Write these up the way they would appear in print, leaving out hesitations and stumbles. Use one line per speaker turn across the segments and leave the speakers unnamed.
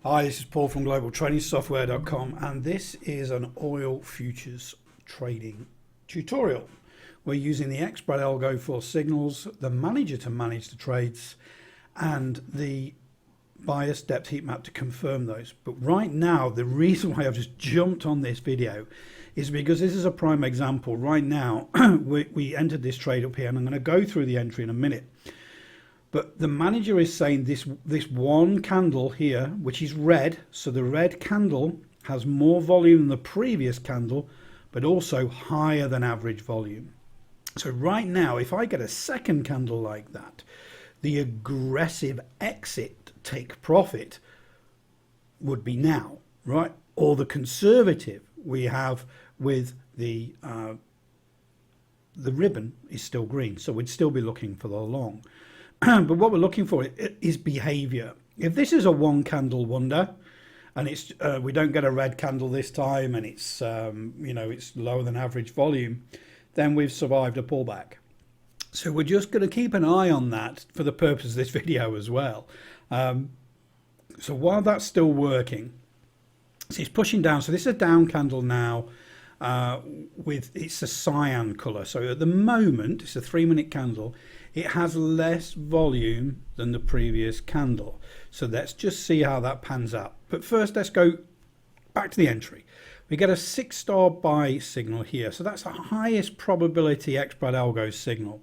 Hi, this is Paul from globaltradingsoftware.com, and this is an oil futures trading tutorial. We're using the xbratalgo for signals, the manager to manage the trades, and the BIAS Depth Heatmap to confirm those. But right now, the reason why I've just jumped on this video is because this is a prime example. Right now, we entered this trade up here, and I'm going to go through the entry in a minute. But the manager is saying this one candle here, which is red, so the red candle has more volume than the previous candle, but also higher than average volume. So right now, if I get a second candle like that, the aggressive exit take profit would be now, right? Or the conservative we have with the ribbon is still green, so we'd still be looking for the long. But what we're looking for is behavior. If this is a one candle wonder, and it's we don't get a red candle this time, and it's it's lower than average volume, then we've survived a pullback. So we're just going to keep an eye on that for the purpose of this video as well. So while that's still working, so it's pushing down. So this is a down candle now. It's a cyan color, so at the moment it's a 3-minute candle. It has less volume than the previous candle, so let's just see how that pans out. But first, let's go back to the entry. We get a 6-star buy signal here, so that's the highest probability xbratalgo signal.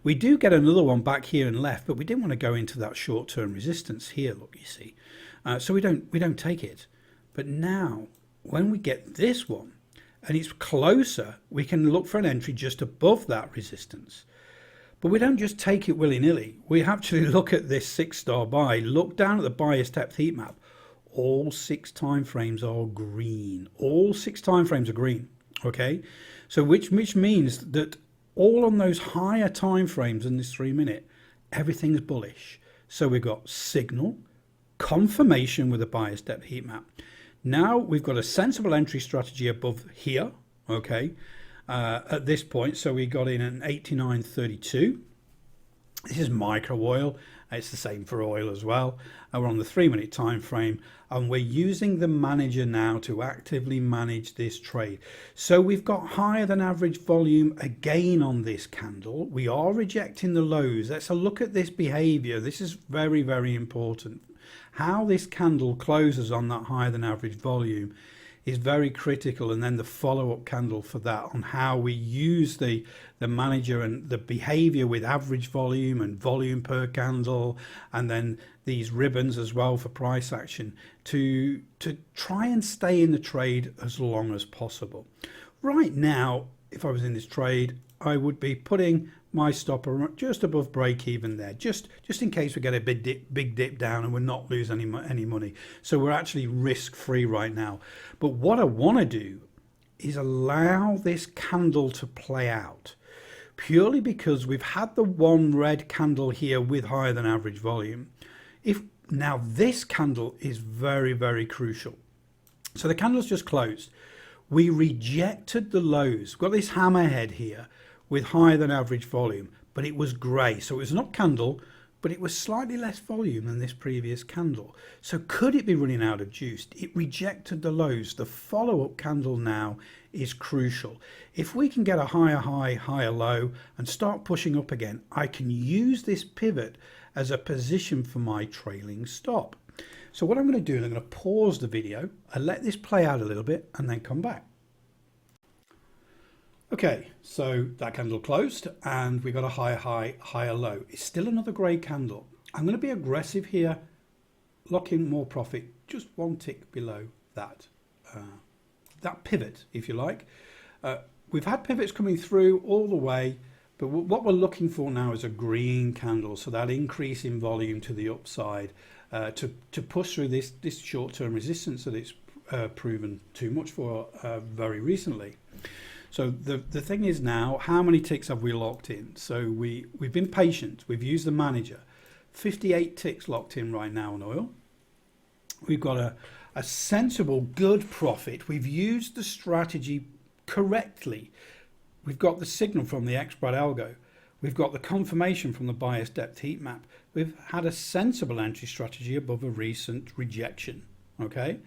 We do get another one back here and left, but we didn't want to go into that short-term resistance here. Look, you see, so we don't take it. But now, when we get this one, and it's closer, we can look for an entry just above that resistance. But we don't just take it willy-nilly. We actually look at this 6-star buy, look down at the BIAS Depth Heatmap. All 6 time frames are green. All 6 time frames are green, okay? So which means that all on those higher time frames in this 3-minute, everything's bullish. So we've got signal, confirmation with the BIAS Depth Heatmap. Now we've got a sensible entry strategy above here, okay, at this point. So we got in an 89.32. This is micro oil. It's the same for oil as well. We're on the 3-minute time frame, and we're using the manager now to actively manage this trade. So we've got higher than average volume again on this candle. We are rejecting the lows. Let's look at this behavior. This is very, very important. How this candle closes on that higher than average volume is very critical, and then the follow-up candle for that on how we use the manager and the behavior with average volume and volume per candle, and then these ribbons as well for price action to try and stay in the trade as long as possible. Right now, if I was in this trade, I would be putting my stopper just above break even there, just in case we get a big dip down and we're not losing any money. So we're actually risk free right now. But what I want to do is allow this candle to play out, purely because we've had the one red candle here with higher than average volume. Now this candle is very, very crucial. So the candle's just closed. We rejected the lows. We've got this hammerhead here with higher than average volume, but it was grey, so it was not candle, but it was slightly less volume than this previous candle. So could it be running out of juice? It rejected the lows. The follow-up candle now is crucial. If we can get a higher high, higher low, and start pushing up again, I can use this pivot as a position for my trailing stop. So what I'm going to do is I'm going to pause the video and let this play out a little bit and then come back. Okay, so that candle closed and we got a higher high, higher low. It's still another grey candle. I'm going to be aggressive here, lock in more profit, just one tick below that pivot, if you like. We've had pivots coming through all the way, but what we're looking for now is a green candle, so that increase in volume to the upside to push through this short-term resistance that it's proven too much for very recently. So the thing is now, how many ticks have we locked in? So we've been patient. We've used the manager. 58 ticks locked in right now on oil. We've got a sensible, good profit. We've used the strategy correctly. We've got the signal from the xbratalgo. We've got the confirmation from the BIAS Depth Heatmap. We've had a sensible entry strategy above a recent rejection. Okay,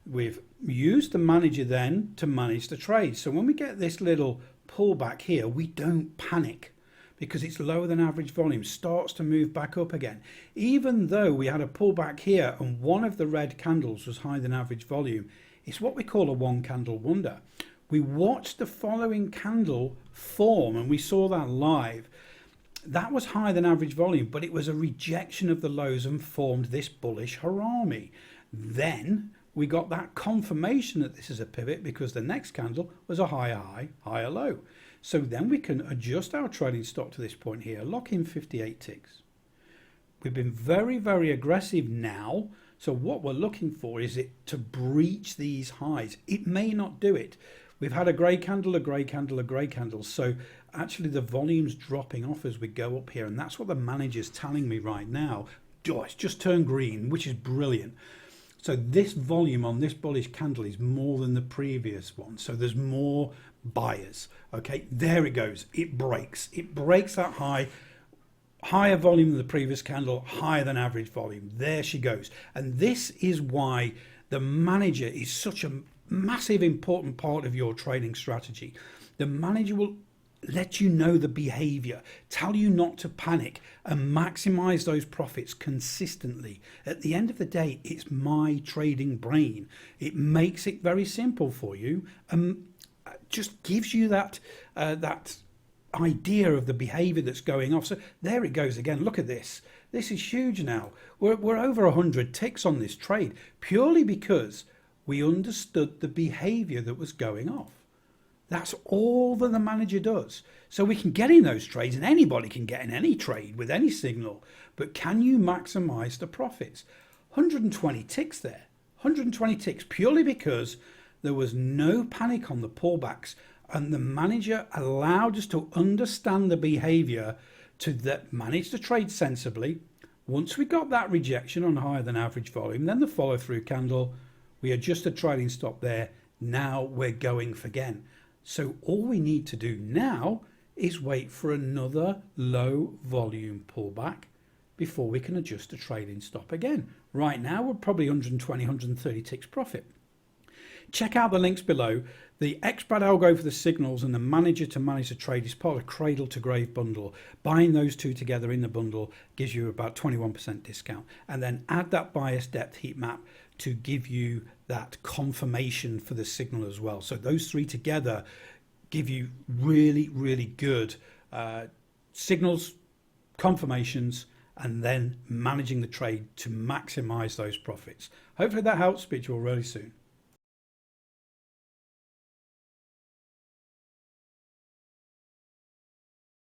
we've used the manager then to manage the trade. So when we get this little pullback here, we don't panic because it's lower than average volume, starts to move back up again. Even though we had a pullback here and one of the red candles was higher than average volume, it's what we call a one candle wonder. We watched the following candle form and we saw that live. That was higher than average volume, but it was a rejection of the lows and formed this bullish harami. Then we got that confirmation that this is a pivot because the next candle was a higher high, higher low. So then we can adjust our trading stop to this point here, lock in 58 ticks. We've been very, very aggressive now. So what we're looking for is it to breach these highs. It may not do it. We've had a grey candle, a grey candle, a grey candle. So actually the volume's dropping off as we go up here. And that's what the manager's telling me right now. Oh, it's just turned green, which is brilliant. So this volume on this bullish candle is more than the previous one. So there's more buyers. Okay, there it goes. It breaks that high. Higher volume than the previous candle, higher than average volume. There she goes. And this is why the manager is such a massive important part of your trading strategy. The manager will let you know the behavior, tell you not to panic, and maximize those profits consistently. At the end of the day, it's my trading brain. It makes it very simple for you and just gives you that idea of the behavior that's going off. So there it goes again. Look at this. This is huge now. We're over 100 ticks on this trade purely because we understood the behavior that was going off. That's all that the manager does. So we can get in those trades, and anybody can get in any trade with any signal. But can you maximize the profits? 120 ticks there. 120 ticks purely because there was no panic on the pullbacks, and the manager allowed us to understand the behavior to manage the trade sensibly. Once we got that rejection on higher than average volume, then the follow through candle, we adjust the trading stop there. Now we're going for again. So all we need to do now is wait for another low volume pullback before we can adjust the trading stop again. Right now we're probably 120, 130 ticks profit. Check out the links below. The xbratalgo for the signals and the manager to manage the trade is part of cradle to grave bundle. Buying those two together in the bundle gives you about 21% discount. And then add that BIAS Depth Heatmap to give you that confirmation for the signal as well. So those three together give you really, really good signals, confirmations, and then managing the trade to maximize those profits. Hopefully that helps. Speak to you all really soon.